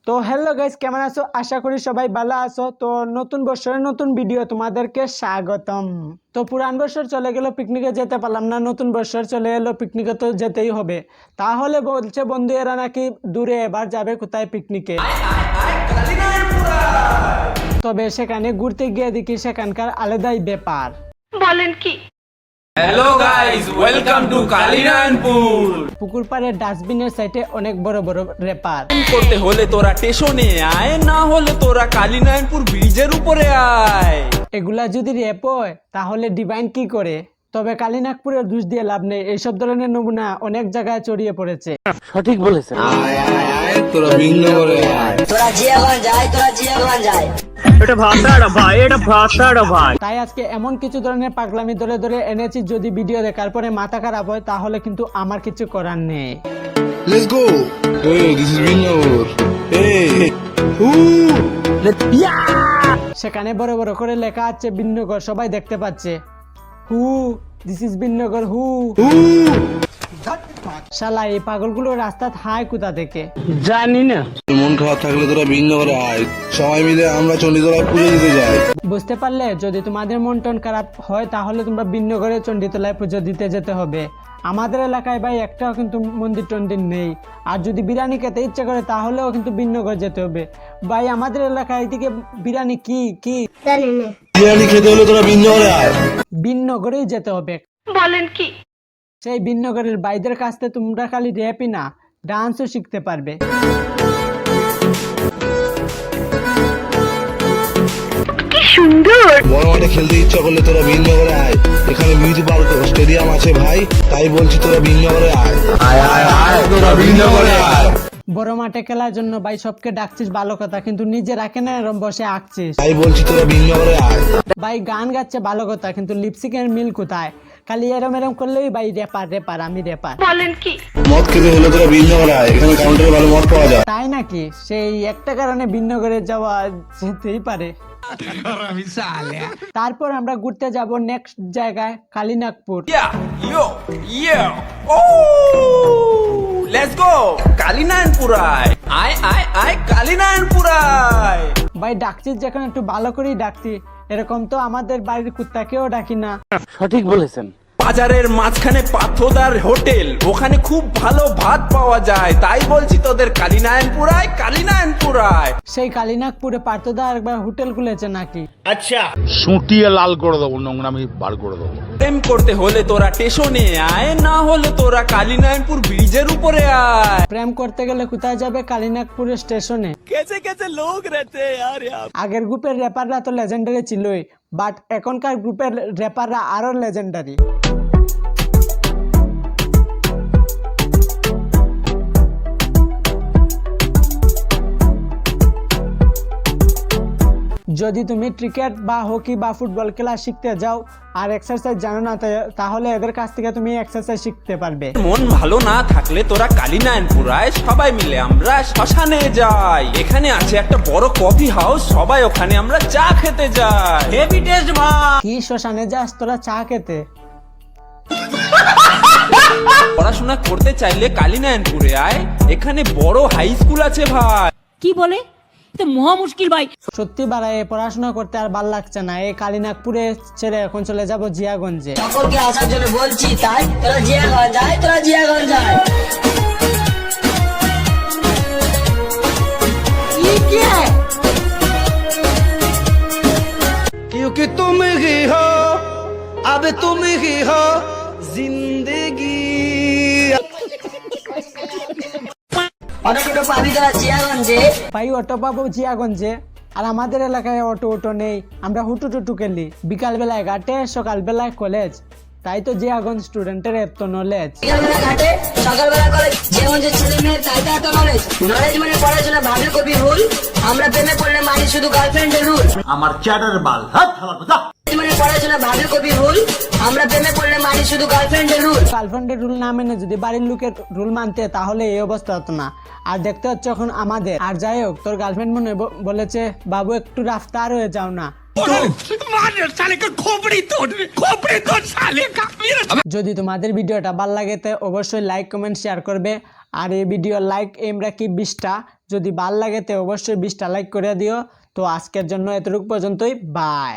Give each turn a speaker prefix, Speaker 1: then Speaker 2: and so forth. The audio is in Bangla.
Speaker 1: তো হ্যালো গাইস, কেমন আছো? আশা করি সবাই ভালো আছো। তো নতুন বছরের নতুন ভিডিও তোমাদেরকে স্বাগতম। তো পুরান বছর চলে গেল, পিকনিকে যেতে পারলাম না, নতুন বছর চলে এলো, পিকনিকে তো যেতেই হবে। তাহলে বলছে বন্ধু এরা নাকি দূরে এবার যাবে কোথায় পিকনিকে। তবে সেখানে ঘুরতে গিয়ে দেখি সেখানকার আলাদাই ব্যাপার।
Speaker 2: বলেন কি?
Speaker 3: Hello guys, welcome to Kalinarayanpur.
Speaker 1: পুকুর পাড়ের ডাস্টবিনের সাইডে অনেক বড় বড় রেপার।
Speaker 3: করতে হলে তোরা স্টেশনে আয়, না হলে তোরা কালিনারায়ণপুর ব্রিজের উপরে আয়।
Speaker 1: এগুলা যদি রেপ হয় তাহলে ডিভাইন কি করে? তবে কালিনাগপুরের দোষ দিয়ে লাভ নেই, এইসব ধরনের নমুনা অনেক জায়গায় ছড়িয়ে পড়েছে।
Speaker 4: সঠিক বলেছেন।
Speaker 3: তোরা ভিন্ন করে আয়।
Speaker 2: তোরা জিয়াগঞ্জ যায়, তোরা জিয়াগঞ্জ যায়।
Speaker 1: তাই আজকে এমন কিছু ধরনের পাগলামি ধরে ধরে এনেছি, যদি ভিডিও দেখার পরে মাথা খারাপ হয় তাহলে কিন্তু আমার কিছু করার নেই।
Speaker 5: Let's go. Hey, this is Vinod. Hey. Ooh.
Speaker 1: সেখানে বড় বড় করে লেখা আছে বিন্নগর, সবাই দেখতে পাচ্ছে। হু, দিস ইজ বিন্নগর হু। শালা এই পাগলগুলো রাস্তা হায় কোথা থেকে
Speaker 4: জানি না।
Speaker 5: মন খারাপ থাকলে তোরা ভিন্ন করে আয়, সবাই মিলে আমরা চণ্ডীতলায় পুজো দিতে যাই।
Speaker 1: বুঝতে পারলে? যদি তোমাদের মন টন খারাপ হয় তাহলে তোমরা বিন্নগরে চণ্ডীতলায় পুজো দিতে যেতে হবে। আমাদের এলাকায় ভাই একটাও কিন্তু মন্দির টন্দির নেই। আর যদি বিরিয়ানি খেতে ইচ্ছে করে তাহলেও কিন্তু বিন্নগর যেতে হবে। ভাই আমাদের এলাকায় এদিকে বিরিয়ানি কি কি
Speaker 5: বিরিয়ানি খেতে হলে তোরা ভিন্ন করে আয়।
Speaker 1: বিন্নগরেই যেতে হবে।
Speaker 2: বলেন কি?
Speaker 1: সেই বিন্নগরের ভাইদের কাছ থেকে তোমরা খালি র্যাপই না, ডান্সও শিখতে পারবে।
Speaker 2: কি সুন্দর।
Speaker 5: বড় মাঠে খেলতে ইচ্ছা করলে তোরা ভিন্ন করে আয়। এখানে বিউটি পার্ক স্টেডিয়াম আছে ভাই, তাই বলছি তোরা ভিন্ন করে আয়। আয় আয় আয়, তোরা ভিন্ন করে আয়।
Speaker 1: বড় মাঠে খেলার জন্য ভাই সবকে ডাকছিস ভালো কথা, কিন্তু নিজে রাখে না, এরম বসে আঁকছিস।
Speaker 5: তাই বলছি তোরা ভিন্ন করে আয়।
Speaker 1: ভাই গান গাচ্ছে ভালো কথা, কিন্তু লিপসিকের মিল কোথায়? খালি এরম এরম করলেই ভাই রেপার রেপার, আমি রেপার।
Speaker 2: বলেন কি?
Speaker 5: মদ খেতে হলে তোরা ভিন্ন করে আয়, এখানে কাউন্টারে ভালো মদ পাওয়া যায়।
Speaker 1: তাই নাকি? সেই একটা কারণে বিন্নগরে যাওয়া যেতেই পারে। তারপর আমরা ঘুরতে যাব নেক্সট জায়গায়, কালিনাগপুর।
Speaker 3: লেটস গো কালিনারায়ণপুর আয়। আয় আয় আয় কালিনারায়ণপুর আয়।
Speaker 1: ভাই ডাকছিস যখন একটু ভালো করেই ডাকছি, এরকম তো আমাদের বাড়ির কুত্তাকেও ডাকি না।
Speaker 4: সঠিক বলেছেন।
Speaker 3: বাজারের মাঝখানে পাথোদার হোটেল, ওখানে খুব ভালো ভাত পাওয়া যায়, তাই বলছি তোদের কালিনারায়ণপুর আয়, কালিনারায়ণপুর আয়।
Speaker 1: সেই কালিনাগপুরে পার্থদা একবার হোটেল খুলেছে নাকি?
Speaker 6: সুটিয়ে লাল করে দেবো, নোংরামি বার করে দেবো।
Speaker 3: প্রেম করতে হলে তোরা স্টেশনে আয়, না হলে তোরা কালিনারায়ণপুর ব্রিজের উপরে আয়।
Speaker 1: প্রেম করতে গেলে কোথায় যাবে? কালিনাগপুরের স্টেশনে।
Speaker 3: कैसे कैसे लोग रहते हैं यार यहाँ।
Speaker 1: আগের গ্রুপের র্যাপাররা তো লেজেন্ডারি ছিলই, বাট এখনকার গ্রুপের র্যাপাররা আরো লেজেন্ডারি। যদি তুমি ক্রিকেট বা হকি বা ফুটবল খেলা শিখতে যাও আর এক্সারসাইজ জানো না, তাহলে এদের কাছ থেকে তুমি এক্সারসাইজ শিখতে পারবে।
Speaker 3: মন ভালো না থাকলে তোরা কালিনারায়ণপুর আয়, সবাই মিলে আমরা শ্মশানে যাই। এখানে আছে একটা বড় কফি হাউস, সবাই ওখানে আমরা চা খেতে যাই। হেভি টেস্ট ভাই।
Speaker 1: কি শ্মশানে যাস তোরা চা খেতে?
Speaker 3: পড়াশোনা করতে চাইলে কালিনারায়ণপুরে আয়, এখানে বড় হাই স্কুল আছে ভাই।
Speaker 7: কি বলে? তো মহা মুশকিল ভাই।
Speaker 1: সত্যি বাড়ায় পড়াশোনা করতে আর ভাল লাগছে না। এই কালিনাগপুরে ছেড়ে এখন চলে যাব জিয়াগঞ্জে।
Speaker 2: সকলকে আসার জন্য বলছি, তাই তোরা জিয়াগঞ্জ যায়, তোরা জিয়াগঞ্জ যায়।
Speaker 5: क्योंकि तुम ही हो, अब तुम ही हो जिंदगी।
Speaker 2: অটো পাবি তোরা জিয়াগঞ্জে।
Speaker 1: ভাই অটো পাবো জিয়াগঞ্জে, আর আমাদের এলাকায় অটো নেই। আমরা হুটু টুটু খেলি, বিকালবেলায় ঘাটে, সকালবেলায় কলেজ। তাই তো জিয়াগঞ্জ স্টুডেন্টের এত নলেজ।
Speaker 2: বিকালবেলা ঘাটে, সকালবেলা কলেজ। জিয়াগঞ্জের ছেলে মেয়ের তাই তো এত নলেজ। নলেজ মানে পড়াশোনা ভাবে কবি ভুল, আমরা প্রেমে পড়লে মানি শুধু গার্লফ্রেন্ডের রুল।
Speaker 6: আমার চ্যাটার বাল হাত হালার কথা।
Speaker 2: মানে পড়াশোনা ভাবে কবি ভুল, আমরা প্রেমে পড়লে মানি শুধু গার্লফ্রেন্ডের রুল।
Speaker 1: গার্লফ্রেন্ডের রুল না মেনে যদি বাড়ির লোকের রুল মানতে, তাহলে এই অবস্থা হতো না। আর দেখতে হচ্ছে এখন আমাদের। আর যাই হোক, তোর গার্লফ্রেন্ড মনে বলেছে বাবু একটু রাফতার হয়ে যাও না, যদি তোমাদের ভিডিওটা ভালো লাগে তো অবশ্যই লাইক কমেন্ট শেয়ার করবে। আর এই ভিডিও লাইক এম রাখি 20টা, যদি ভালো লাগে তো অবশ্যই 20টা লাইক করে দিও। তো আজকের জন্য এতটুকু পর্যন্তই, বাই।